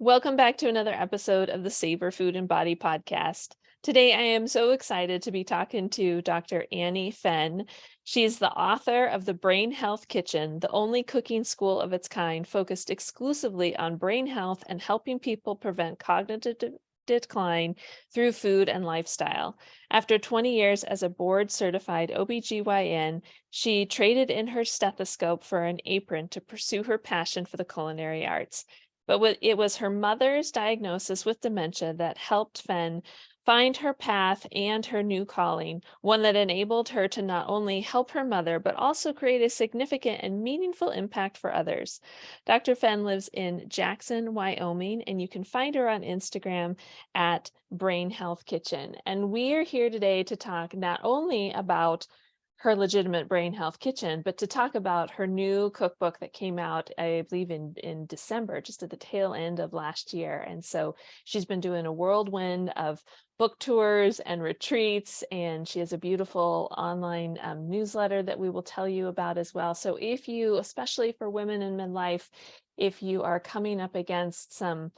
Welcome back to another episode of the Savor Food and Body podcast. Today, I am so excited to be talking to Dr. Annie Fenn. She's the author of The Brain Health Kitchen, the only cooking school of its kind focused exclusively on brain health and helping people prevent cognitive decline through food and lifestyle. After 20 years as a board-certified OBGYN, she traded in her stethoscope for an apron to pursue her passion for the culinary arts. But it was her mother's diagnosis with dementia that helped Fenn find her path and her new calling, one that enabled her to not only help her mother, but also create a significant and meaningful impact for others. Dr. Fenn lives in Jackson, Wyoming, and you can find her on Instagram at Brain Health Kitchen. And we are here today to talk not only about her legitimate brain health kitchen, but to talk about her new cookbook that came out, I believe in December, just at the tail end of last year. And so she's been doing a whirlwind of book tours and retreats, and she has a beautiful online newsletter that we will tell you about as well. So if you, especially for women in midlife, if you are coming up against some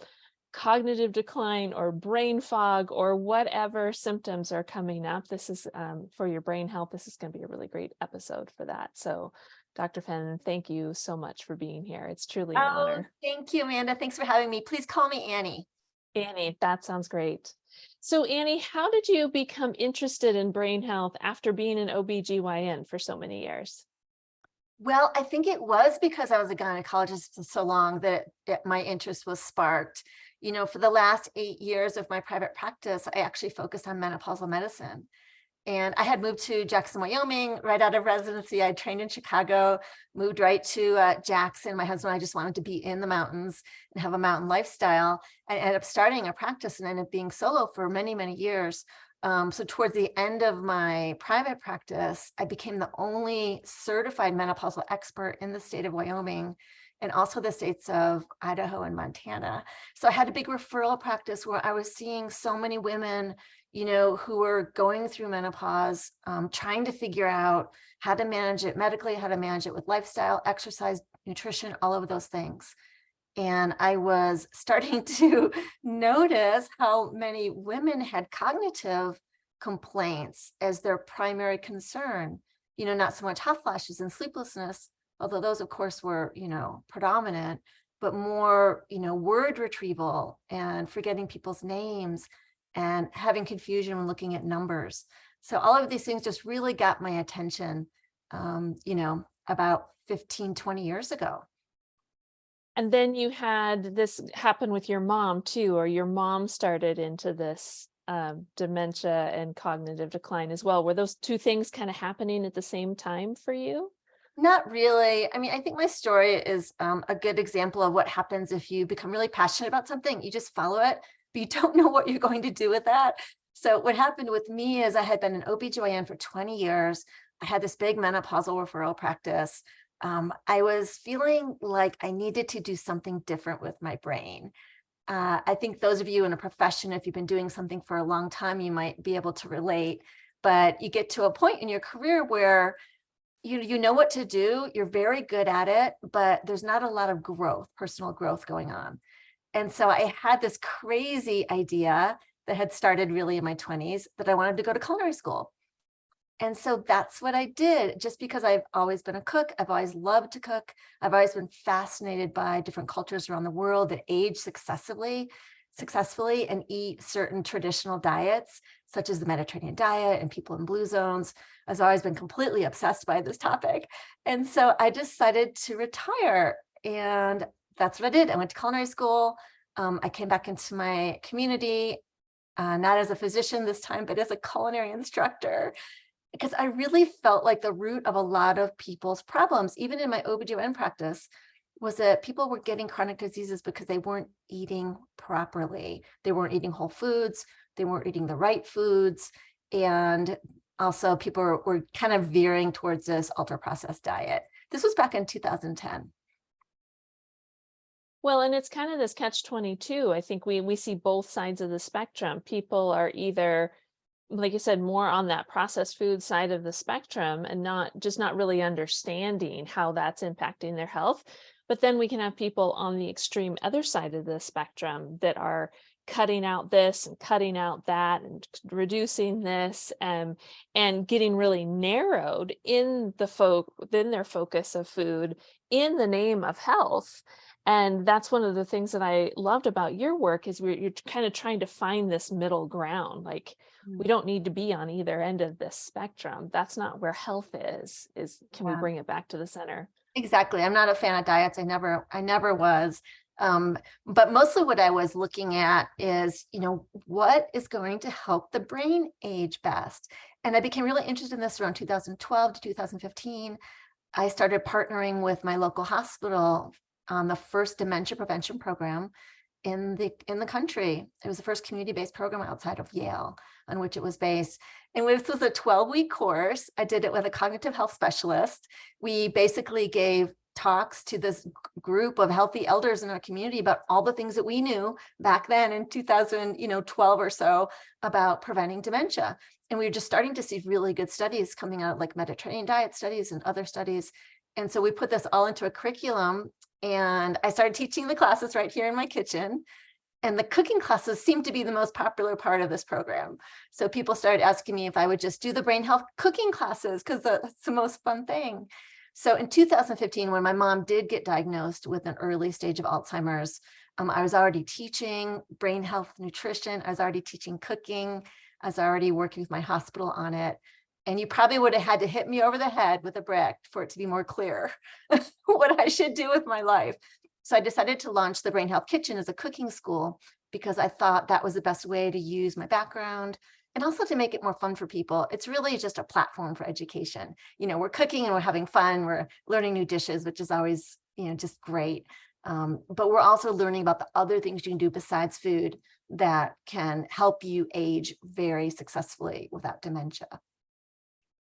cognitive decline or brain fog or whatever symptoms are coming up, this is for your brain health. This is going to be a really great episode for that. So Dr. Fenn, thank you so much for being here. It's truly an Oh, honor. thank you, Amanda. Thanks for having me. Please call me Annie. Annie, that sounds great. So Annie, how did you become interested in brain health after being an OBGYN for so many years? Well, I think it was because I was a gynecologist for so long that my interest was sparked. For the last 8 years of my private practice, I actually focused on menopausal medicine. And I had moved to Jackson, Wyoming, right out of residency. I trained in Chicago, moved right to Jackson. My husband and I just wanted to be in the mountains and have a mountain lifestyle. I ended up starting a practice and ended up being solo for many, many years. So towards the end of my private practice, I became the only certified menopausal expert in the state of Wyoming and also the states of Idaho and Montana. So I had a big referral practice where I was seeing so many women, who were going through menopause, trying to figure out how to manage it medically, how to manage it with lifestyle, exercise, nutrition, all of those things. And I was starting to notice how many women had cognitive complaints as their primary concern, not so much hot flashes and sleeplessness, although those of course were, predominant, but more, word retrieval and forgetting people's names and having confusion when looking at numbers. So all of these things just really got my attention, about 15, 20 years ago. And then you had this happen with your mom too, or your mom started into this dementia and cognitive decline as well. Were those two things kind of happening at the same time for you? Not really. I mean, I think my story is a good example of what happens if you become really passionate about something. You just follow it, but you don't know what you're going to do with that. So what happened with me is I had been an OBGYN for 20 years. I had this big menopausal referral practice. I was feeling like I needed to do something different with my brain. I think those of you in a profession, if you've been doing something for a long time, you might be able to relate. But you get to a point in your career where you know what to do, you're very good at it, but there's not a lot of growth, personal growth going on. And so I had this crazy idea that had started really in my 20s that I wanted to go to culinary school. And so that's what I did, just because I've always been a cook. I've always loved to cook. I've always been fascinated by different cultures around the world that age successfully and eat certain traditional diets, such as the Mediterranean diet and people in blue zones. I've always been completely obsessed by this topic. And so I decided to retire. And that's what I did. I went to culinary school. I came back into my community, not as a physician this time, but as a culinary instructor, because I really felt like the root of a lot of people's problems, even in my OBGYN practice, was that people were getting chronic diseases because they weren't eating properly. They weren't eating whole foods. They weren't eating the right foods. And also people were kind of veering towards this ultra-processed diet. This was back in 2010. Well, and it's kind of this catch-22. I think we see both sides of the spectrum. People are either, like you said, more on that processed food side of the spectrum and not really understanding how that's impacting their health. But then we can have people on the extreme other side of the spectrum that are cutting out this and cutting out that and reducing this, and getting really narrowed in within their focus of food in the name of health. And that's one of the things that I loved about your work is you're kind of trying to find this middle ground. Like, we Mm. don't need to be on either end of this spectrum. That's not where health is can we Yeah. bring it back to the center? Exactly. I'm not a fan of diets. I never was. Um, but mostly what I was looking at is, what is going to help the brain age best? And I became really interested in this around 2012 to 2015. I started partnering with my local hospital on the first dementia prevention program in the country. It was the first community-based program outside of Yale on which it was based. And this was a 12-week course. I did it with a cognitive health specialist. We basically gave talks to this group of healthy elders in our community about all the things that we knew back then in 2012 or so about preventing dementia. And we were just starting to see really good studies coming out, like Mediterranean diet studies and other studies. And so we put this all into a curriculum, and I started teaching the classes right here in my kitchen. And the cooking classes seemed to be the most popular part of this program. So people started asking me if I would just do the brain health cooking classes because that's the most fun thing. So in 2015, when my mom did get diagnosed with an early stage of Alzheimer's, I was already teaching brain health nutrition. I was already teaching cooking. I was already working with my hospital on it. And you probably would have had to hit me over the head with a brick for it to be more clear what I should do with my life. So I decided to launch the Brain Health Kitchen as a cooking school because I thought that was the best way to use my background and also to make it more fun for people. It's really just a platform for education. We're cooking and we're having fun. We're learning new dishes, which is always, just great. But we're also learning about the other things you can do besides food that can help you age very successfully without dementia.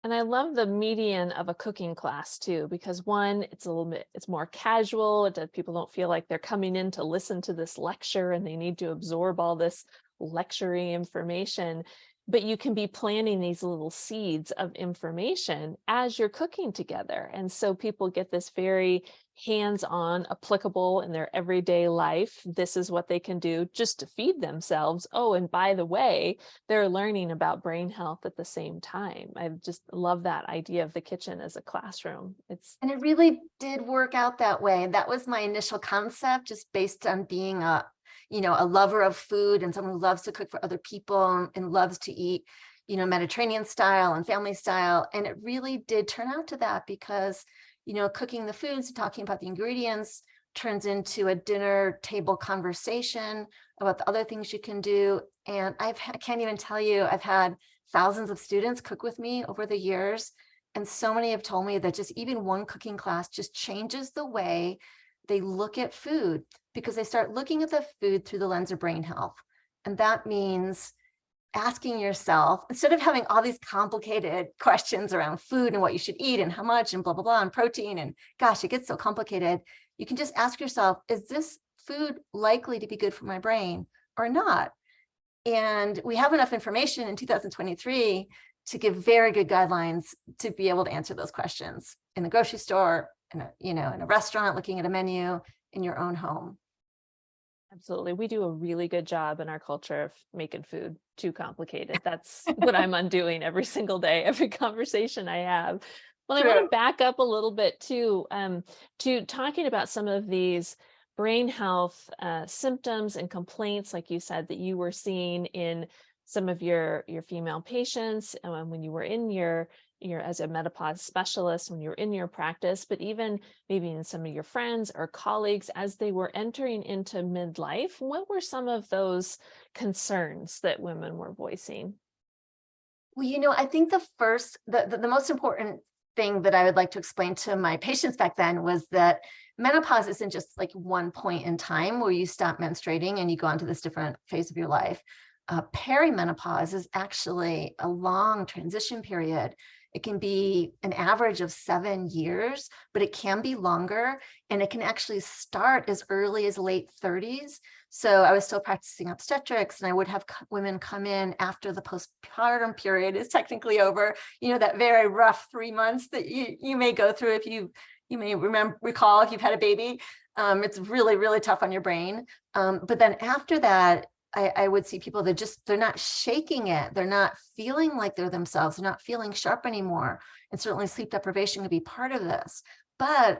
And I love the median of a cooking class too, because one, it's more casual. People don't feel like they're coming in to listen to this lecture and they need to absorb all this lectury information. But you can be planting these little seeds of information as you're cooking together. And so people get this very hands-on, applicable in their everyday life. This is what they can do just to feed themselves. Oh, and by the way, they're learning about brain health at the same time. I just love that idea of the kitchen as a classroom. And it really did work out that way. And that was my initial concept, just based on being a lover of food and someone who loves to cook for other people and loves to eat, Mediterranean style and family style. And it really did turn out to that because, cooking the foods and talking about the ingredients turns into a dinner table conversation about the other things you can do. And I can't even tell you, I've had thousands of students cook with me over the years. And so many have told me that just even one cooking class just changes the way they look at food, because they start looking at the food through the lens of brain health. And that means asking yourself, instead of having all these complicated questions around food and what you should eat and how much and blah, blah, blah, and protein, and gosh, it gets so complicated. You can just ask yourself, is this food likely to be good for my brain or not? And we have enough information in 2023 to give very good guidelines to be able to answer those questions in the grocery store, in a restaurant, looking at a menu, in your own home. Absolutely. We do a really good job in our culture of making food too complicated. That's what I'm undoing every single day, every conversation I have. Well, I want True. to back up a little bit too, to talking about some of these brain health symptoms and complaints, like you said, that you were seeing in some of your female patients when you were in your as a menopause specialist, when you're in your practice, but even maybe in some of your friends or colleagues as they were entering into midlife. What were some of those concerns that women were voicing? Well, I think the most important thing that I would like to explain to my patients back then was that menopause isn't just like one point in time where you stop menstruating and you go on to this different phase of your life. Perimenopause is actually a long transition period. It can be an average of 7 years, but it can be longer, and it can actually start as early as late 30s. So I was still practicing obstetrics, and I would have women come in after the postpartum period is technically over, that very rough 3 months that you may go through if you You may recall if you've had a baby, it's really, really tough on your brain. But then after that, I would see people that they're not shaking it. They're not feeling like they're themselves. They're not feeling sharp anymore. And certainly sleep deprivation can be part of this. But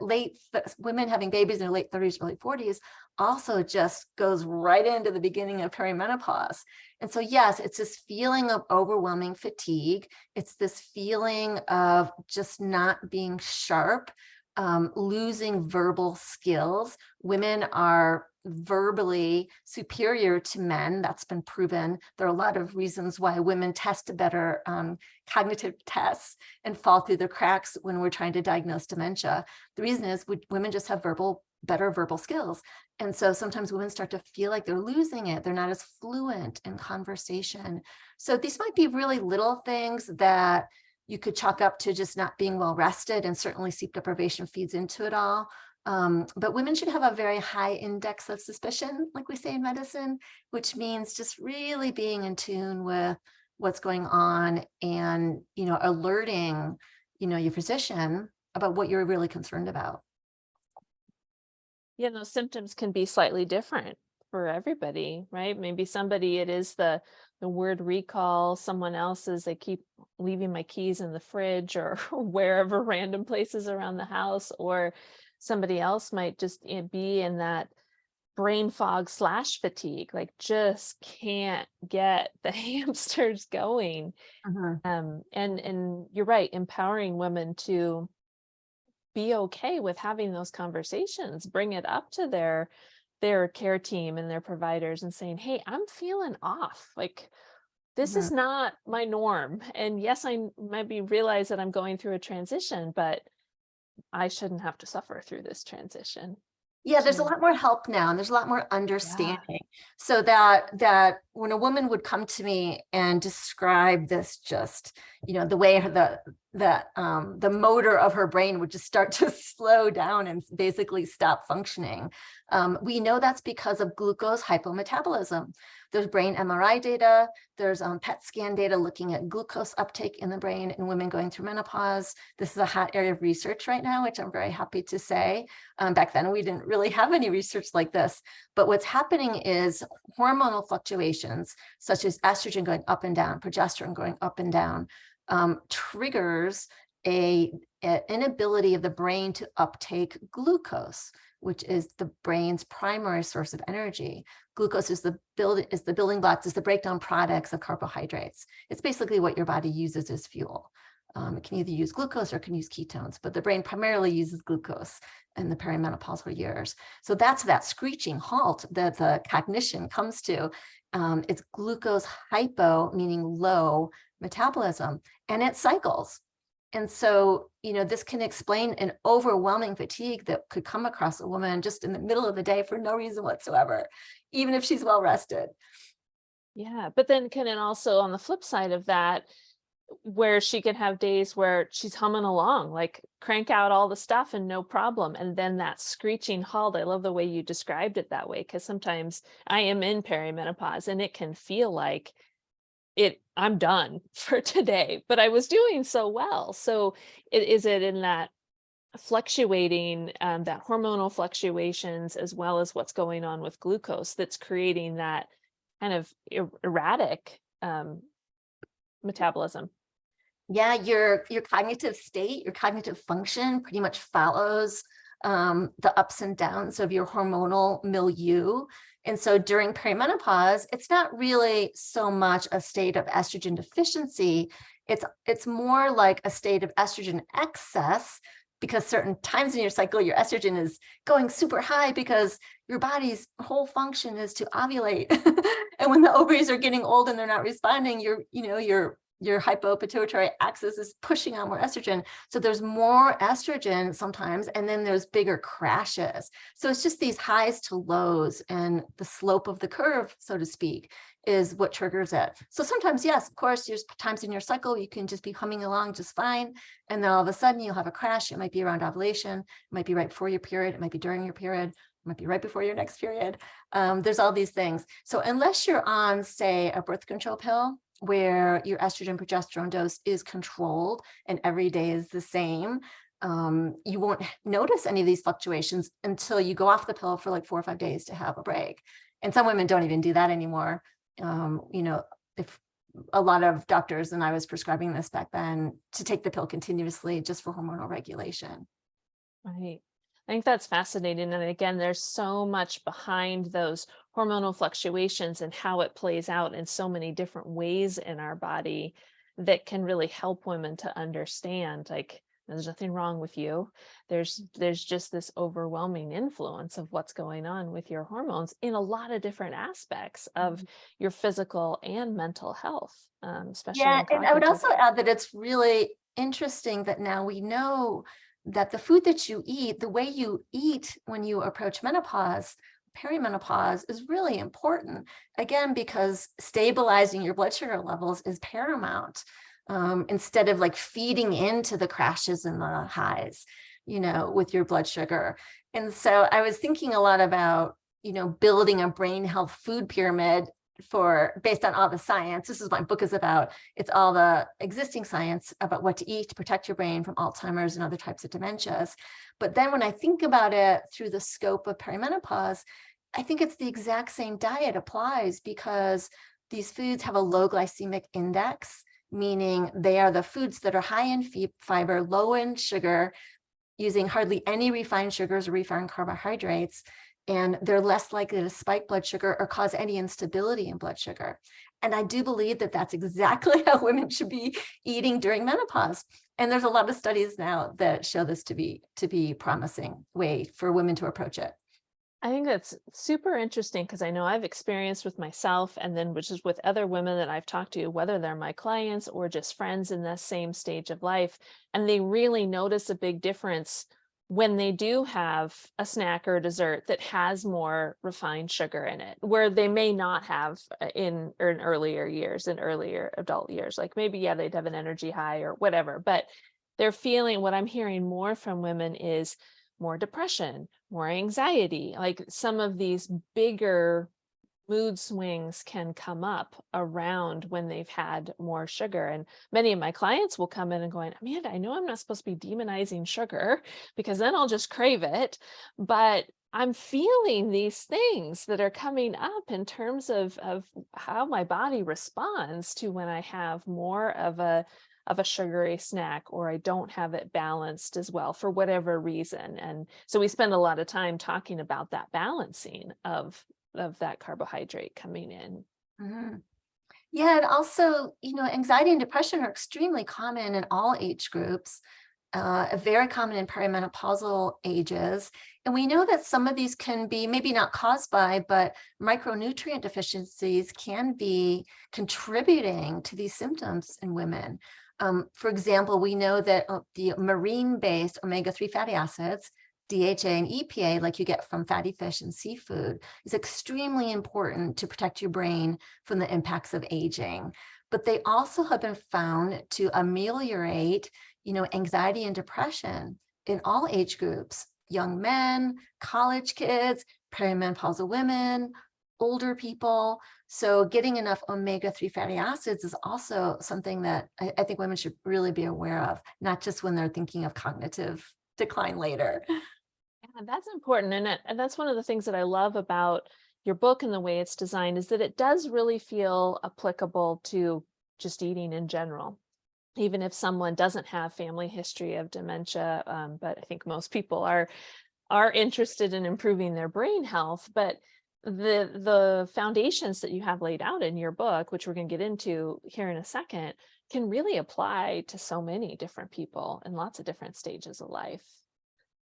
women having babies in their late 30s, early 40s also just goes right into the beginning of perimenopause. And so, yes, it's this feeling of overwhelming fatigue. It's this feeling of just not being sharp, losing verbal skills. Women are verbally superior to men. That's been proven. There are a lot of reasons why women test better cognitive tests and fall through the cracks when we're trying to diagnose dementia. The reason is women just have better verbal skills. And so sometimes women start to feel like they're losing it. They're not as fluent in conversation. So these might be really little things that you could chalk up to just not being well rested, and certainly sleep deprivation feeds into it all. But women should have a very high index of suspicion, like we say in medicine, which means just really being in tune with what's going on and, alerting, your physician about what you're really concerned about. Those symptoms can be slightly different for everybody, right? Maybe somebody it is the word recall, someone else is they keep leaving my keys in the fridge or wherever random places around the house, or somebody else might just be in that brain fog / fatigue, like just can't get the hamsters going. And you're right, empowering women to be okay with having those conversations, bring it up to their care team and their providers and saying, hey, I'm feeling off. Like, this is not my norm. And yes, I maybe realize that I'm going through a transition, but I shouldn't have to suffer through this transition. Yeah, there's a lot more help now, and there's a lot more understanding. So that when a woman would come to me and describe this, just the way the motor of her brain would just start to slow down and basically stop functioning. We know that's because of glucose hypometabolism. There's brain MRI data, there's PET scan data looking at glucose uptake in the brain in women going through menopause. This is a hot area of research right now, which I'm very happy to say. Back then, we didn't really have any research like this. But what's happening is hormonal fluctuations, such as estrogen going up and down, progesterone going up and down, triggers an inability of the brain to uptake glucose, which is the brain's primary source of energy. Glucose is the building blocks, is the breakdown products of carbohydrates. It's basically what your body uses as fuel. It can either use glucose or it can use ketones, but the brain primarily uses glucose in the perimenopausal years. So that's that screeching halt that the cognition comes to. It's glucose hypo, meaning low metabolism, and it cycles. And so, this can explain an overwhelming fatigue that could come across a woman just in the middle of the day for no reason whatsoever, even if she's well rested. Yeah, but then can it also, on the flip side of that, where she can have days where she's humming along, like crank out all the stuff and no problem. And then that screeching halt, I love the way you described it that way, because sometimes I am in perimenopause and it can feel like I'm done for today, but I was doing so well. So is it in that fluctuating, that hormonal fluctuations, as well as what's going on with glucose, that's creating that kind of erratic metabolism? Yeah, your cognitive state, your cognitive function pretty much follows the ups and downs of your hormonal milieu. And so during perimenopause, it's not really so much a state of estrogen deficiency. It's more like a state of estrogen excess, because certain times in your cycle, your estrogen is going super high because your body's whole function is to ovulate. And when the ovaries are getting old and they're not responding, your hypopituitary axis is pushing out more estrogen. So there's more estrogen sometimes, and then there's bigger crashes. So it's just these highs to lows, and the slope of the curve, so to speak, is what triggers it. So sometimes, yes, of course, there's times in your cycle you can just be humming along just fine. And then all of a sudden you'll have a crash. It might be around ovulation. It might be right before your period. It might be during your period. It might be right before your next period. There's all these things. So unless you're on, say, a birth control pill, where your estrogen progesterone dose is controlled and every day is the same, you won't notice any of these fluctuations until you go off the pill for like 4 or 5 days to have a break. And some women don't even do that anymore. If a lot of doctors, and I was prescribing this back then, to take the pill continuously just for hormonal regulation. Right. I think that's fascinating. And again, there's so much behind those hormonal fluctuations and how it plays out in so many different ways in our body that can really help women to understand, like, there's nothing wrong with you. There's just this overwhelming influence of what's going on with your hormones in a lot of different aspects of your physical and mental health, especially Yeah, in and I would cognitive. also add that it's really interesting that now we know that the food that you eat, the way you eat when you approach menopause, perimenopause, is really important. Again, because stabilizing your blood sugar levels is paramount, instead of like feeding into the crashes and the highs, with your blood sugar. And so I was thinking a lot about, building a brain health food pyramid based on all the science. This is what my book is about. It's all the existing science about what to eat to protect your brain from Alzheimer's and other types of dementias. But then when I think about it through the scope of perimenopause, I think it's the exact same diet applies, because these foods have a low glycemic index, meaning they are the foods that are high in fiber, low in sugar, using hardly any refined sugars or refined carbohydrates, and they're less likely to spike blood sugar or cause any instability in blood sugar. And I do believe that that's exactly how women should be eating during menopause. And there's a lot of studies now that show this to be promising way for women to approach it. I think that's super interesting because I know I've experienced with myself and then which is with other women that I've talked to, whether they're my clients or just friends in the same stage of life. And they really notice a big difference when they do have a snack or dessert that has more refined sugar in it, where they may not have in earlier years, in earlier adult years. Like maybe, yeah, they'd have an energy high or whatever, but they're feeling what I'm hearing more from women is more depression, more anxiety, like some of these bigger mood swings can come up around when they've had more sugar. And many of my clients will come in and going, Amanda, I know I'm not supposed to be demonizing sugar because then I'll just crave it. But I'm feeling these things that are coming up in terms of how my body responds to when I have more of a sugary snack, or I don't have it balanced as well for whatever reason. And so we spend a lot of time talking about that balancing of that carbohydrate coming in. Mhm. Yeah, and also, anxiety and depression are extremely common in all age groups, very common in perimenopausal ages. And we know that some of these can be maybe not caused by, but micronutrient deficiencies can be contributing to these symptoms in women. For example, we know that the marine-based omega-3 fatty acids, DHA and EPA, like you get from fatty fish and seafood, is extremely important to protect your brain from the impacts of aging. But they also have been found to ameliorate, anxiety and depression in all age groups: young men, college kids, perimenopausal women, older people. So getting enough omega-3 fatty acids is also something that I think women should really be aware of, not just when they're thinking of cognitive decline later. Yeah, that's important. And that's one of the things that I love about your book and the way it's designed is that it does really feel applicable to just eating in general. Even if someone doesn't have family history of dementia, but I think most people are interested in improving their brain health. But the foundations that you have laid out in your book, which we're going to get into here in a second, can really apply to so many different people in lots of different stages of life.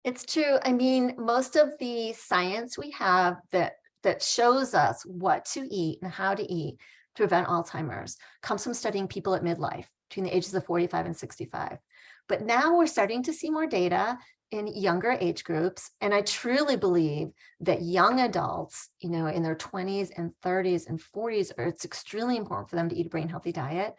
It's true. I mean, most of the science we have that shows us what to eat and how to eat to prevent Alzheimer's comes from studying people at midlife between the ages of 45 and 65. But now we're starting to see more data in younger age groups. And I truly believe that young adults, in their 20s and 30s and 40s, it's extremely important for them to eat a brain healthy diet,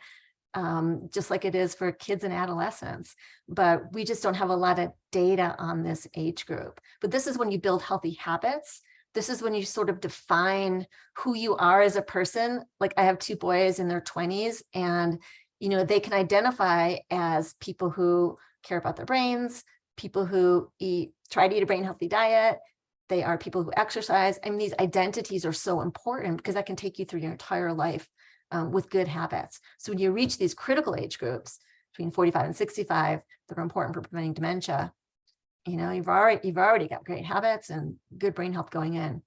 just like it is for kids and adolescents. But we just don't have a lot of data on this age group. But this is when you build healthy habits. This is when you sort of define who you are as a person. Like I have two boys in their 20s, and they can identify as people who care about their brains, people who try to eat a brain healthy diet. They are people who exercise. I mean, these identities are so important because that can take you through your entire life with good habits. So when you reach these critical age groups between 45 and 65 that are important for preventing dementia, you've already got great habits and good brain health going in.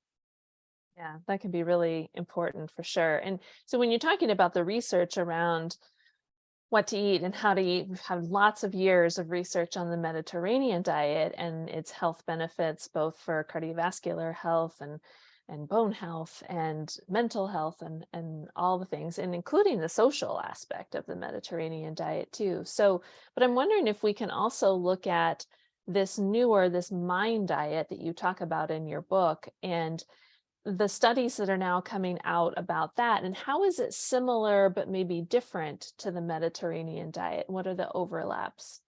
Yeah, that can be really important for sure. And so when you're talking about the research around what to eat and how to eat, we've had lots of years of research on the Mediterranean diet and its health benefits, both for cardiovascular health and bone health and mental health and all the things, and including the social aspect of the Mediterranean diet too. So, but I'm wondering if we can also look at this mind diet that you talk about in your book, and the studies that are now coming out about that, and how is it similar but maybe different to the Mediterranean diet? What are the overlaps?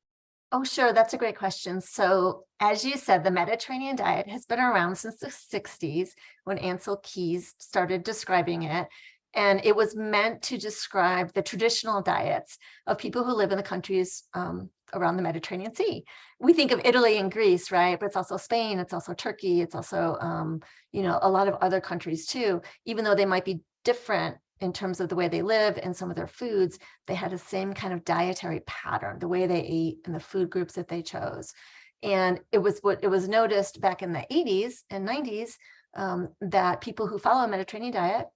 Oh, sure. That's a great question. So, as you said, the Mediterranean diet has been around since the 60s when Ansel Keys started describing it. And it was meant to describe the traditional diets of people who live in the countries around the Mediterranean Sea. We think of Italy and Greece, right? But it's also Spain, it's also Turkey, it's also, a lot of other countries too. Even though they might be different in terms of the way they live and some of their foods, they had the same kind of dietary pattern, the way they ate and the food groups that they chose. And it was noticed back in the 80s and 90s that people who follow a Mediterranean diet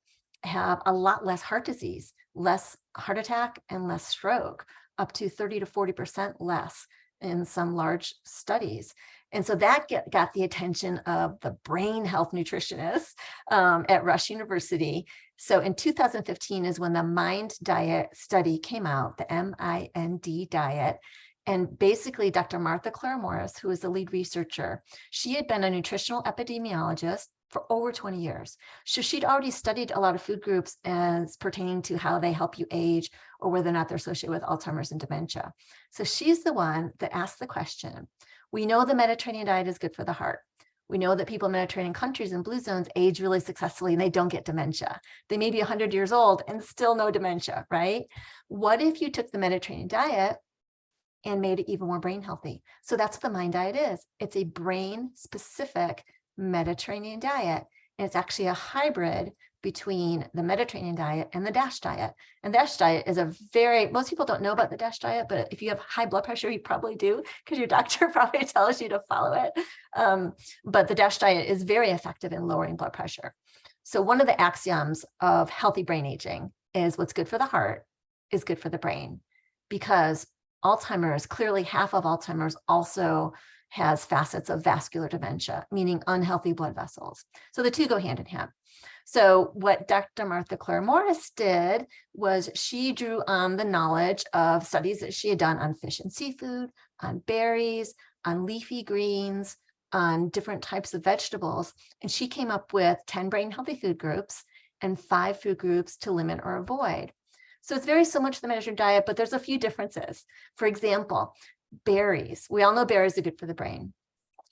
have a lot less heart disease, less heart attack, and less stroke, up to 30 to 40% less in some large studies. And so that got the attention of the brain health nutritionists at Rush University. So in 2015 is when the MIND diet study came out, the MIND diet. And basically, Dr. Martha Claire Morris, who is the lead researcher, she had been a nutritional epidemiologist for over 20 years. So she'd already studied a lot of food groups as pertaining to how they help you age or whether or not they're associated with Alzheimer's and dementia. So she's the one that asked the question. We know the Mediterranean diet is good for the heart. We know that people in Mediterranean countries and blue zones age really successfully and they don't get dementia. They may be 100 years old and still no dementia, right? What if you took the Mediterranean diet and made it even more brain healthy? So that's what the MIND diet is. It's a brain specific Mediterranean diet. And it's actually a hybrid between the Mediterranean diet and the DASH diet. And the DASH diet is most people don't know about the DASH diet, but if you have high blood pressure, you probably do because your doctor probably tells you to follow it. But the DASH diet is very effective in lowering blood pressure. So one of the axioms of healthy brain aging is what's good for the heart is good for the brain, because Alzheimer's, clearly half of Alzheimer's also has facets of vascular dementia, meaning unhealthy blood vessels. So the two go hand in hand. So what Dr. Martha Claire Morris did was she drew on the knowledge of studies that she had done on fish and seafood, on berries, on leafy greens, on different types of vegetables. And she came up with 10 brain healthy food groups and 5 food groups to limit or avoid. So it's very similar to the Mediterranean diet, but there's a few differences. For example, berries. We all know berries are good for the brain,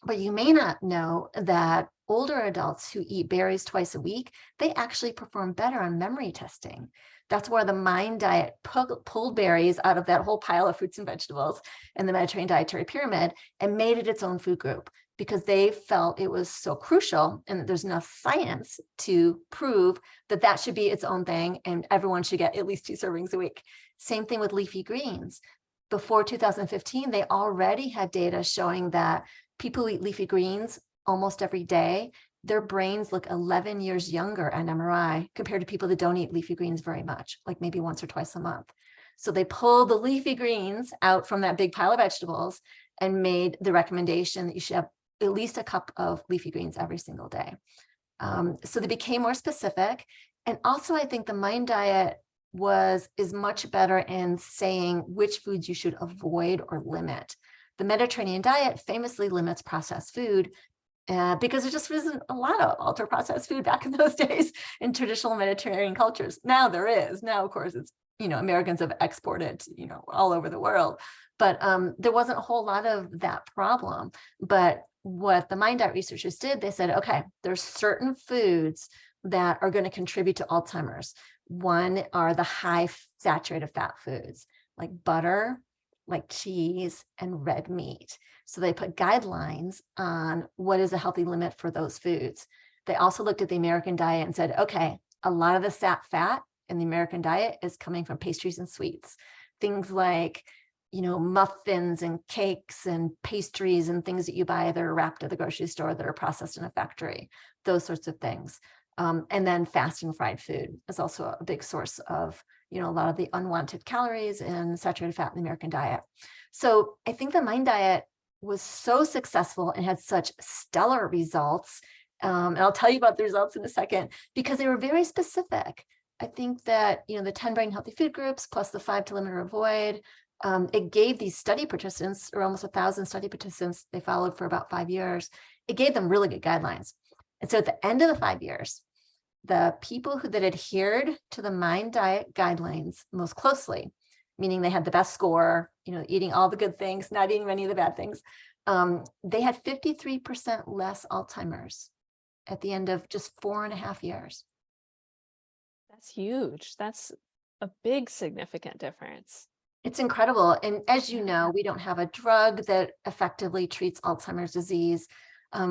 but you may not know that older adults who eat berries twice a week, they actually perform better on memory testing. That's where the MIND diet pulled berries out of that whole pile of fruits and vegetables in the Mediterranean dietary pyramid and made it its own food group because they felt it was so crucial and there's enough science to prove that that should be its own thing and everyone should get at least 2 servings a week. Same thing with leafy greens. Before 2015, they already had data showing that people who eat leafy greens almost every day, their brains look 11 years younger on MRI compared to people that don't eat leafy greens very much, like maybe once or twice a month. So they pulled the leafy greens out from that big pile of vegetables and made the recommendation that you should have at least a cup of leafy greens every single day. So they became more specific. And also, I think the MIND diet is much better in saying which foods you should avoid or limit. The Mediterranean diet famously limits processed food because there just wasn't a lot of ultra processed food back in those days in traditional Mediterranean cultures. Now there is. Now, of course, it's, Americans have exported, all over the world, but there wasn't a whole lot of that problem. But what the MIND diet researchers did, they said, okay, there's certain foods that are going to contribute to Alzheimer's. One are the high saturated fat foods like butter, like cheese and red meat. So they put guidelines on what is a healthy limit for those foods. They also looked at the American diet and said, okay, a lot of the fat in the American diet is coming from pastries and sweets. Things like, muffins and cakes and pastries and things that you buy that are wrapped at the grocery store that are processed in a factory, those sorts of things. And then fast and fried food is also a big source of, a lot of the unwanted calories and saturated fat in the American diet. So I think the MIND diet was so successful and had such stellar results. And I'll tell you about the results in a second, because they were very specific. I think that, the 10 brain healthy food groups plus the 5 to limit or avoid, it gave these study participants, or almost 1,000 study participants, they followed for about 5 years. It gave them really good guidelines. And so at the end of the 5 years, the people that adhered to the MIND diet guidelines most closely, meaning they had the best score, eating all the good things, not eating many of the bad things, they had 53% less Alzheimer's at the end of just 4.5 years. That's huge. That's a big significant difference. It's incredible. And as you know, we don't have a drug that effectively treats Alzheimer's disease.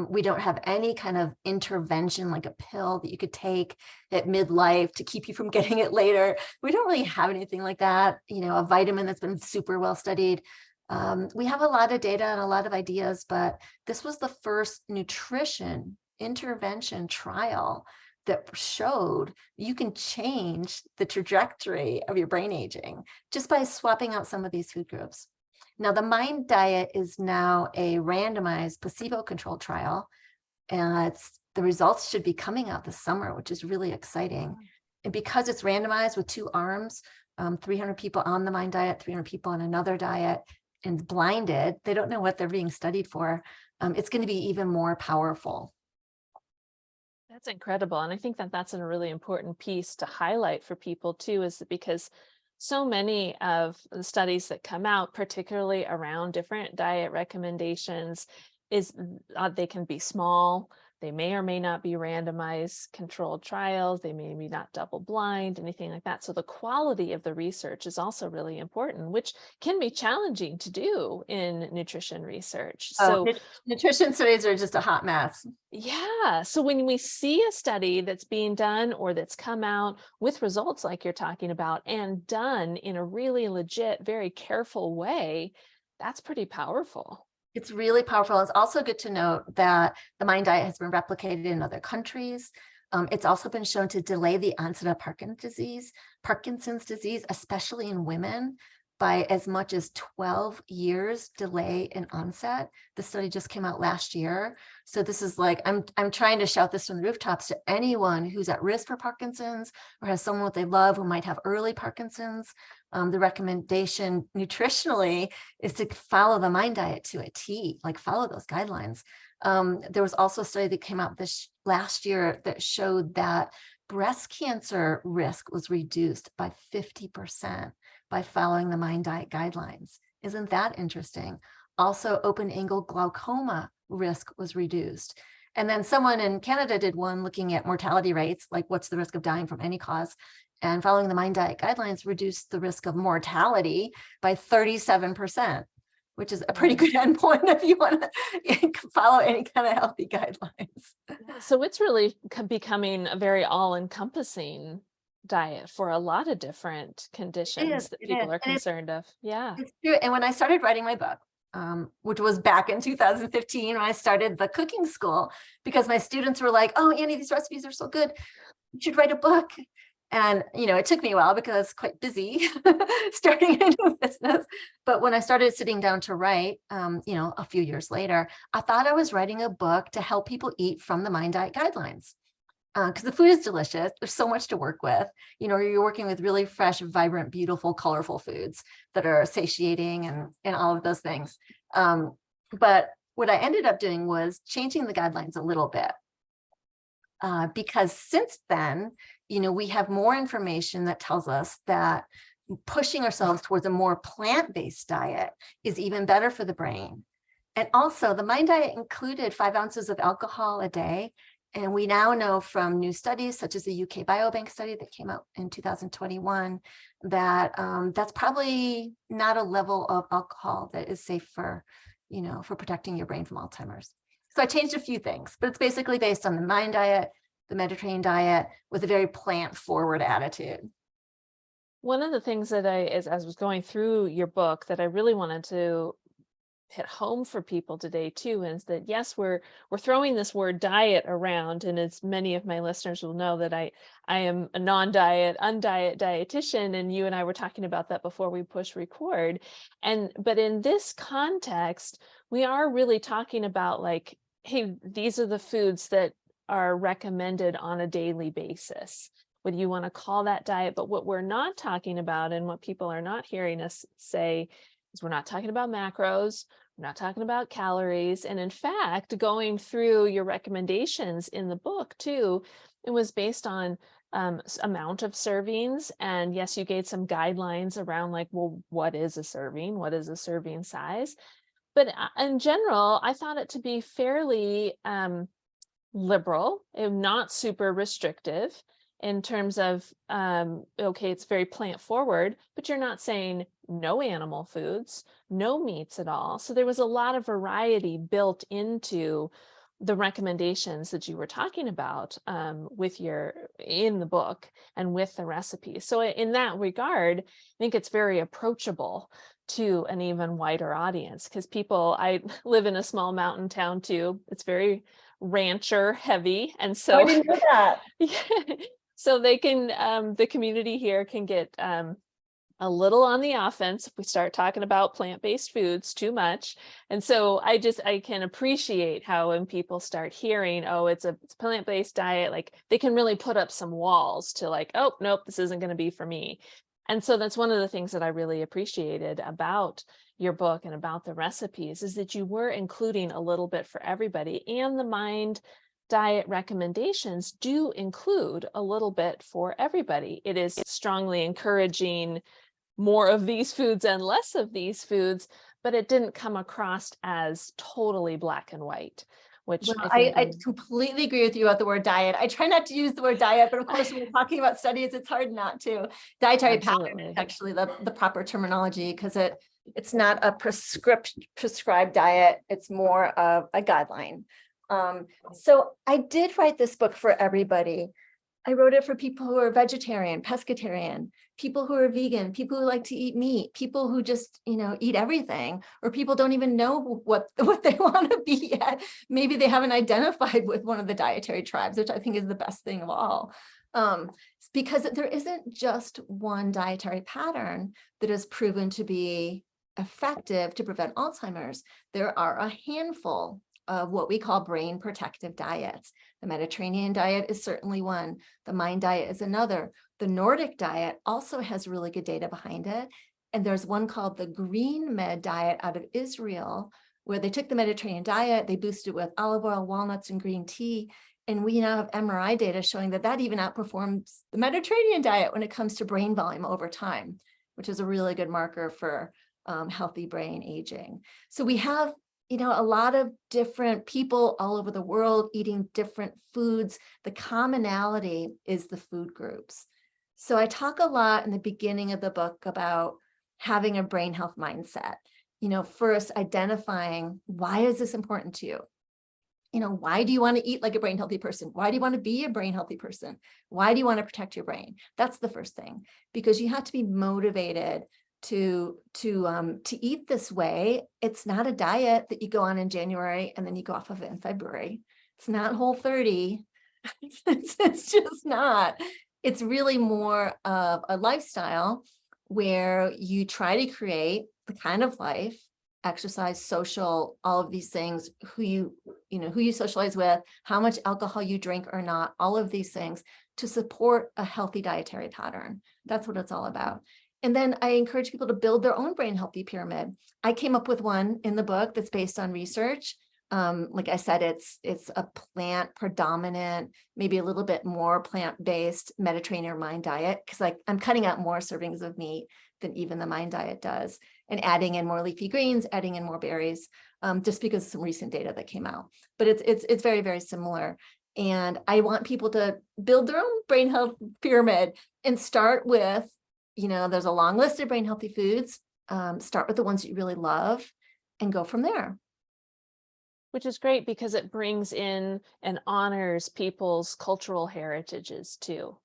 We don't have any kind of intervention like a pill that you could take at midlife to keep you from getting it later. We don't really have anything like that, a vitamin that's been super well studied. We have a lot of data and a lot of ideas, but this was the first nutrition intervention trial that showed you can change the trajectory of your brain aging just by swapping out some of these food groups. Now, the MIND diet is now a randomized placebo-controlled trial, and the results should be coming out this summer, which is really exciting. And because it's randomized with 2 arms, 300 people on the MIND diet, 300 people on another diet, and blinded, they don't know what they're being studied for. It's going to be even more powerful. That's incredible. And I think that that's a really important piece to highlight for people too, is because so many of the studies that come out, particularly around different diet recommendations, is they can be small. They may or may not be randomized controlled trials. They may be not double blind, anything like that. So the quality of the research is also really important, which can be challenging to do in nutrition research. So nutrition studies are just a hot mess. Yeah. So when we see a study that's being done or that's come out with results like you're talking about and done in a really legit, very careful way, that's pretty powerful. It's really powerful. It's also good to note that the MIND diet has been replicated in other countries. It's also been shown to delay the onset of Parkinson's disease, especially in women, by as much as 12 years delay in onset. The study just came out last year. So this is like, I'm trying to shout this from the rooftops to anyone who's at risk for Parkinson's or has someone that they love who might have early Parkinson's. The recommendation nutritionally is to follow the MIND diet to a T, like follow those guidelines. There was also a study that came out this last year that showed that breast cancer risk was reduced by 50% by following the MIND diet guidelines. Isn't that interesting? Also, open angle glaucoma risk was reduced. And then someone in Canada did one looking at mortality rates, like what's the risk of dying from any cause, and following the MIND diet guidelines reduced the risk of mortality by 37%, which is a pretty good endpoint if you want to follow any kind of healthy guidelines. So it's really becoming a very all-encompassing diet for a lot of different conditions that people are concerned of. Yeah. It's true. And when I started writing my book, which was back in 2015 when I started the cooking school, because my students were like, oh, Annie, these recipes are so good. You should write a book. And, it took me a while because I was quite busy starting a new business. But when I started sitting down to write, a few years later, I thought I was writing a book to help people eat from the MIND diet guidelines. Because the food is delicious. There's so much to work with. You're working with really fresh, vibrant, beautiful, colorful foods that are satiating and all of those things. But what I ended up doing was changing the guidelines a little bit. Because since then, we have more information that tells us that pushing ourselves towards a more plant-based diet is even better for the brain. And also the MIND diet included 5 ounces of alcohol a day And we now know from new studies, such as the UK Biobank study that came out in 2021, that that's probably not a level of alcohol that is safe for, for protecting your brain from Alzheimer's. So I changed a few things, but it's basically based on the MIND diet, the Mediterranean diet, with a very plant-forward attitude. One of the things that as I was going through your book, that I really wanted to hit home for people today too, is that yes, we're throwing this word diet around, and as many of my listeners will know, that I am a non-diet, undiet dietitian, and you and I were talking about that before we push record. But in this context, we are really talking about, like, hey, these are the foods that are recommended on a daily basis. Whether you want to call that diet, but what we're not talking about, and what people are not hearing us say, is we're not talking about macros, we're not talking about calories. And in fact, going through your recommendations in the book too, it was based on amount of servings. And yes, you gave some guidelines around, like, well, what is a serving? What is a serving size? But in general, I found it to be fairly liberal and not super restrictive, in terms of, okay, it's very plant forward, but you're not saying no animal foods, no meats at all. So there was a lot of variety built into the recommendations that you were talking about in the book and with the recipes. So in that regard, I think it's very approachable to an even wider audience, because I live in a small mountain town too. It's very rancher heavy. And Oh, I so didn't know that. so they can, the community here can get a little on the offense if we start talking about plant-based foods too much. And so I can appreciate how when people start hearing, oh, it's a plant-based diet, like, they can really put up some walls to, like, oh, nope, this isn't going to be for me. And so that's one of the things that I really appreciated about your book and about the recipes, is that you were including a little bit for everybody. And the Mind diet recommendations do include a little bit for everybody. It is strongly encouraging more of these foods and less of these foods, but it didn't come across as totally black and white, which Well, I think I completely agree with you about the word diet. I try not to use the word diet, but of course, when we're talking about studies, it's hard not to. Dietary pattern is absolutely. actually the proper terminology, because it's not a prescribed diet. It's more of a guideline. So I did write this book for everybody. I wrote it for people who are vegetarian, pescatarian, people who are vegan, people who like to eat meat, people who just, eat everything, or people don't even know what they want to be yet. Maybe they haven't identified with one of the dietary tribes, which I think is the best thing of all. Because there isn't just one dietary pattern that is proven to be effective to prevent Alzheimer's. There are a handful of what we call brain protective diets. The Mediterranean diet is certainly one. The Mind diet is another. The Nordic diet also has really good data behind it. And there's one called the Green Med diet out of Israel, where they took the Mediterranean diet, they boosted it with olive oil, walnuts, and green tea. And we now have MRI data showing that even outperforms the Mediterranean diet when it comes to brain volume over time, which is a really good marker for healthy brain aging. So we have a lot of different people all over the world eating different foods. The commonality is the food groups. So I talk a lot in the beginning of the book about having a brain health mindset. First identifying, why is this important to you? Why do you want to eat like a brain healthy person? Why do you want to be a brain healthy person? Why do you want to protect your brain? That's the first thing, because you have to be motivated to eat this way. It's not a diet that you go on in January and then you go off of it in February. It's not Whole30. It's just not. It's really more of a lifestyle where you try to create the kind of life, exercise, social, all of these things, who you socialize with, how much alcohol you drink or not, all of these things to support a healthy dietary pattern. That's what it's all about. And then I encourage people to build their own brain healthy pyramid. I came up with one in the book that's based on research. Like I said, it's a plant predominant, maybe a little bit more plant-based Mediterranean Mind diet, because I'm cutting out more servings of meat than even the Mind diet does, and adding in more leafy greens, adding in more berries, just because of some recent data that came out. But it's very, very similar. And I want people to build their own brain health pyramid and start with, there's a long list of brain healthy foods. Start with the ones that you really love and go from there. Which is great because it brings in and honors people's cultural heritages too.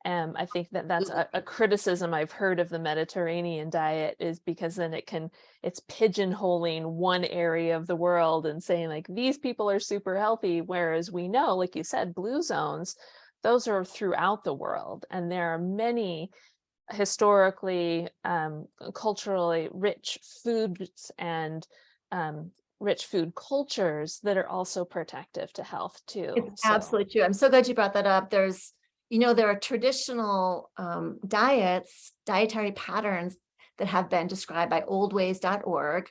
I think that that's a criticism I've heard of the Mediterranean diet, is because then it's pigeonholing one area of the world and saying like, these people are super healthy. Whereas we know, like you said, blue zones, those are throughout the world. And there are many historically, culturally rich foods and rich food cultures that are also protective to health too. It's So absolutely true. I'm so glad you brought that up. There are traditional dietary patterns that have been described by oldways.org,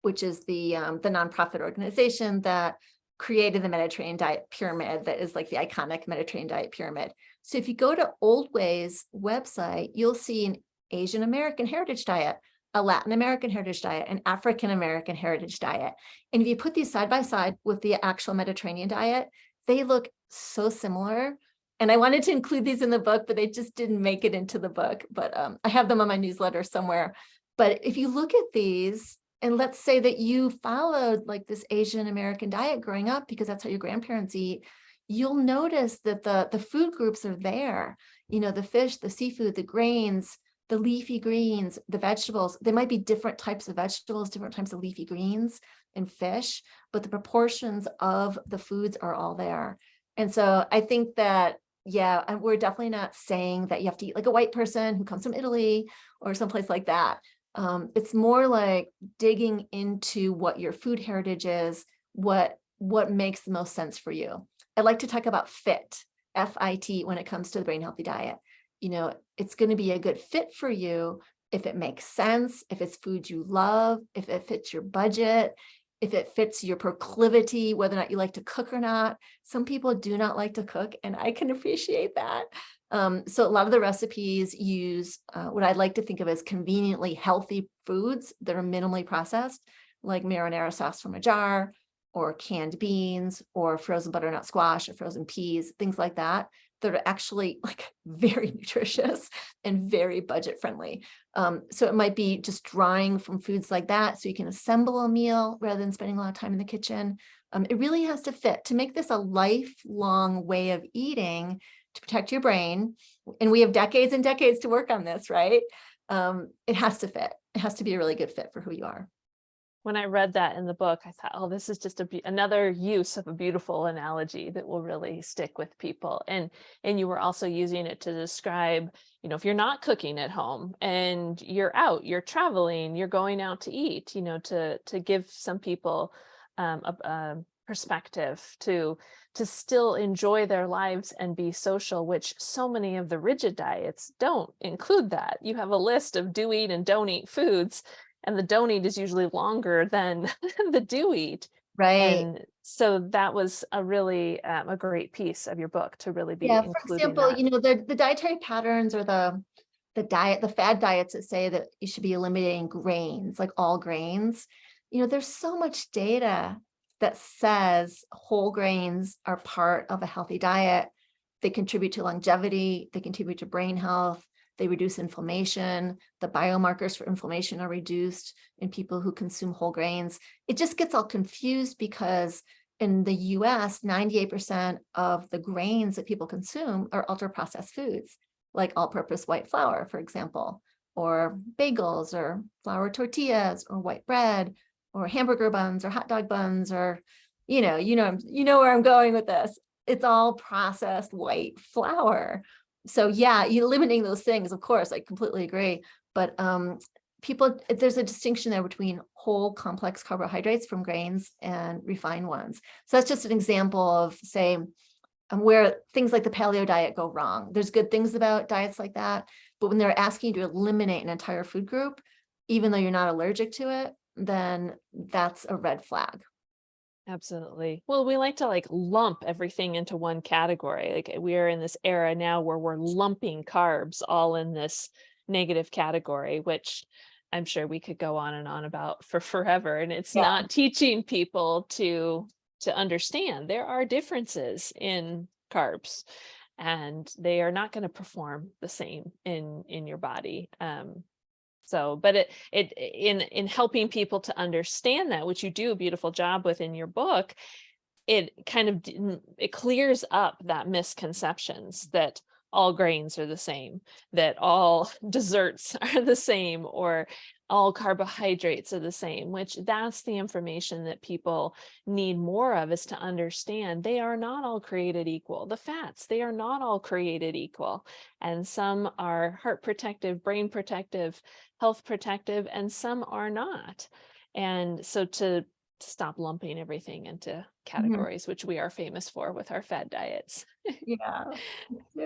which is the nonprofit organization that created the Mediterranean diet pyramid that is like the iconic Mediterranean diet pyramid. So if you go to Old Ways website, you'll see an Asian American heritage diet, a Latin American heritage diet, an African American heritage diet. And if you put these side by side with the actual Mediterranean diet, they look so similar. And I wanted to include these in the book, but they just didn't make it into the book. But I have them on my newsletter somewhere. But if you look at these, and let's say that you followed like this Asian American diet growing up because that's how your grandparents eat, you'll notice that the food groups are there. The fish, the seafood, the grains, the leafy greens, the vegetables. There might be different types of vegetables, different types of leafy greens and fish, but the proportions of the foods are all there. And so I think that, yeah, we're definitely not saying that you have to eat like a white person who comes from Italy or someplace like that. It's more like digging into what your food heritage is, what makes the most sense for you. I like to talk about FIT, F-I-T, when it comes to the brain healthy diet. It's going to be a good fit for you if it makes sense, if it's food you love, if it fits your budget, if it fits your proclivity, whether or not you like to cook or not. Some people do not like to cook, and I can appreciate that. So a lot of the recipes use what I'd like to think of as conveniently healthy foods that are minimally processed, like marinara sauce from a jar, or canned beans, or frozen butternut squash, or frozen peas, things like that, that are actually like very nutritious and very budget friendly. So it might be just drawing from foods like that so you can assemble a meal rather than spending a lot of time in the kitchen. It really has to fit to make this a lifelong way of eating to protect your brain. And we have decades and decades to work on this, right? It has to fit. It has to be a really good fit for who you are. when I read that in the book, I thought, oh, this is just another use of a beautiful analogy that will really stick with people. And you were also using it to describe, if you're not cooking at home and you're out, you're traveling, you're going out to eat, to give some people a perspective to still enjoy their lives and be social, which so many of the rigid diets don't include that. You have a list of do eat and don't eat foods, and the don't eat is usually longer than the do eat. Right. And so that was a really a great piece of your book to really be Yeah. For including example, that. the dietary patterns or the fad diets that say that you should be eliminating grains, like all grains. There's so much data that says whole grains are part of a healthy diet. They contribute to longevity, they contribute to brain health, they reduce inflammation. The biomarkers for inflammation are reduced in people who consume whole grains. It just gets all confused because in the US, 98% of the grains that people consume are ultra-processed foods, like all-purpose white flour, for example, or bagels, or flour tortillas, or white bread, or hamburger buns, or hot dog buns, or you know where I'm going with this. It's all processed white flour. So yeah, eliminating those things, of course, I completely agree. But there's a distinction there between whole complex carbohydrates from grains and refined ones. So that's just an example of, say, where things like the paleo diet go wrong. There's good things about diets like that, but when they're asking you to eliminate an entire food group, even though you're not allergic to it, then that's a red flag. Absolutely. Well, we like to lump everything into one category. Like we are in this era now where we're lumping carbs all in this negative category, which I'm sure we could go on and on about for forever. And it's Yeah. not teaching people to to understand there are differences in carbs, and they are not going to perform the same in your body. But in helping people to understand that, which you do a beautiful job with in your book, it kind of it clears up that misconceptions that all grains are the same, that all desserts are the same, or all carbohydrates are the same, which that's the information that people need more of, is to understand they are not all created equal. The fats, they are not all created equal. And some are heart protective, brain protective, health protective, and some are not. And so to stop lumping everything into Mhm. categories, which we are famous for with our fad diets. Yeah.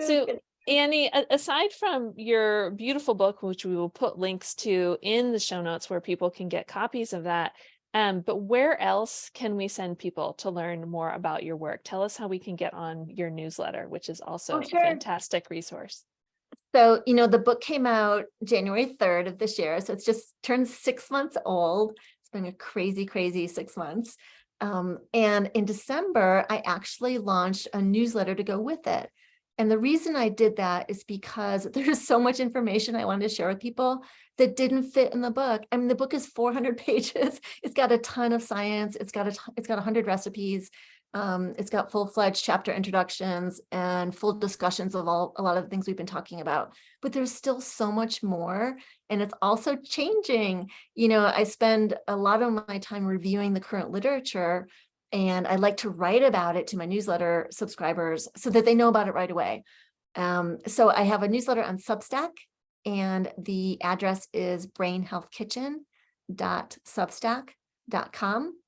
So So, good. Annie, aside from your beautiful book, which we will put links to in the show notes where people can get copies of that, but where else can we send people to learn more about your work? Tell us how we can get on your newsletter, which is Oh, also a sure. fantastic resource. So, the book came out January 3rd of this year. So it's just turned 6 months old. It's been a crazy, crazy 6 months. And in December, I actually launched a newsletter to go with it. And the reason I did that is because there's so much information I wanted to share with people that didn't fit in the book. I mean, the book is 400 pages. It's got a ton of science. It's got 100 recipes. It's got full-fledged chapter introductions and full discussions of a lot of the things we've been talking about, but there's still so much more, and it's also changing. I spend a lot of my time reviewing the current literature, and I like to write about it to my newsletter subscribers so that they know about it right away. So I have a newsletter on Substack, and the address is brainhealthkitchen.substack.com.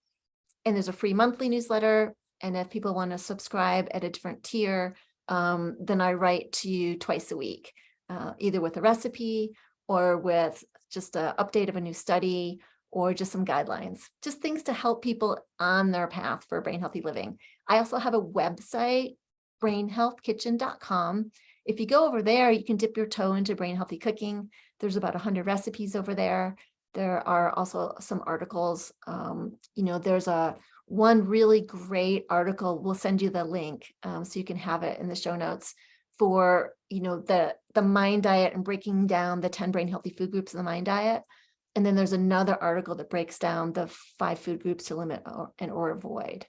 And there's a free monthly newsletter. And if people want to subscribe at a different tier, then I write to you twice a week, either with a recipe or with just an update of a new study or just some guidelines, just things to help people on their path for brain healthy living. I also have a website, brainhealthkitchen.com. If you go over there, you can dip your toe into brain healthy cooking. There's about 100 recipes over there. There are also some articles. There's one really great article. We'll send you the link so you can have it in the show notes for, the mind diet and breaking down the 10 brain healthy food groups in the mind diet. And then there's another article that breaks down the 5 food groups to limit or avoid.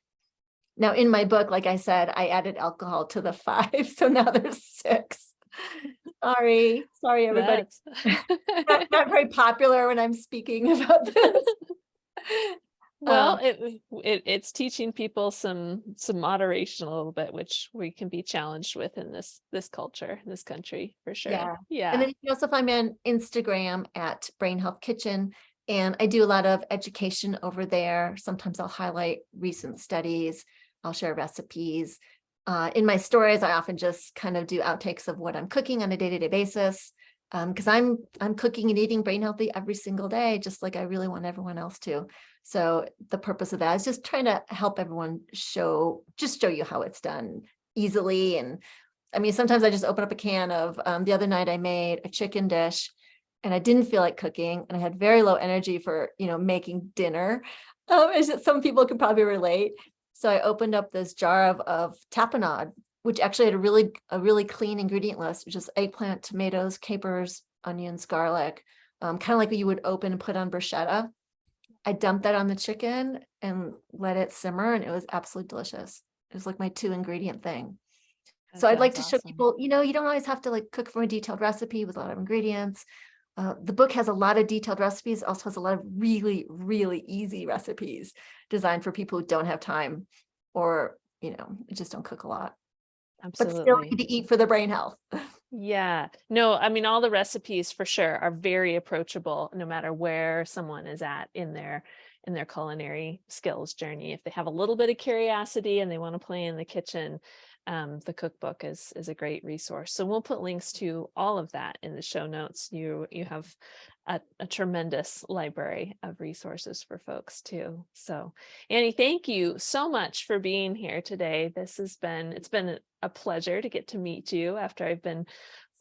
Now, in my book, like I said, I added alcohol to the 5, so now there's 6. Sorry, everybody. That's Not very popular when I'm speaking about this. well, it's teaching people some moderation a little bit, which we can be challenged with in this culture, in this country, for sure. Yeah. Yeah. And then you can also find me on Instagram at Brain Health Kitchen. And I do a lot of education over there. Sometimes I'll highlight recent studies. I'll share recipes. In my stories, I often just kind of do outtakes of what I'm cooking on a day-to-day basis. Because I'm cooking and eating brain healthy every single day, just like I really want everyone else to. So the purpose of that is just trying to help everyone show you how it's done easily. And I mean, sometimes I just open up a can of, the other night I made a chicken dish and I didn't feel like cooking and I had very low energy for, making dinner. As some people could probably relate. So I opened up this jar of tapenade, which actually had a really clean ingredient list, which is eggplant, tomatoes, capers, onions, garlic, kind of like what you would open and put on bruschetta. I dumped that on the chicken and let it simmer, and it was absolutely delicious. It was like my 2-ingredient thing. That So I'd like sounds to show awesome. people, you don't always have to cook from a detailed recipe with a lot of ingredients. The book has a lot of detailed recipes, also has a lot of really, really easy recipes designed for people who don't have time or, just don't cook a lot, but still Absolutely. need to eat for the brain health. Yeah. No, I mean, all the recipes for sure are very approachable, no matter where someone is at in their culinary skills journey. If they have a little bit of curiosity and they want to play in the kitchen, the cookbook is a great resource. So we'll put links to all of that in the show notes. You have a tremendous library of resources for folks too. So Annie, thank you so much for being here today. It's been a pleasure to get to meet you after I've been Thank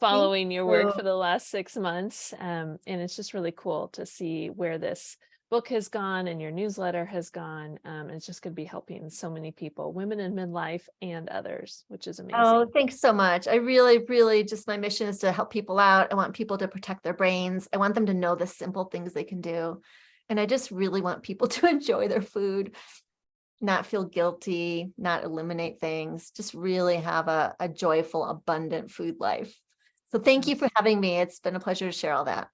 following your work you. for the last 6 months. And it's just really cool to see where this book has gone and your newsletter has gone. It's just going to be helping so many people, women in midlife and others, which is Oh, amazing. thanks so much. I really just my mission is to help people out. I want people to protect their brains. I want them to know the simple things they can do. And I just really want people to enjoy their food, not feel guilty, not eliminate things, just really have a joyful, abundant food life. So thank you for having me. It's been a pleasure to share all that.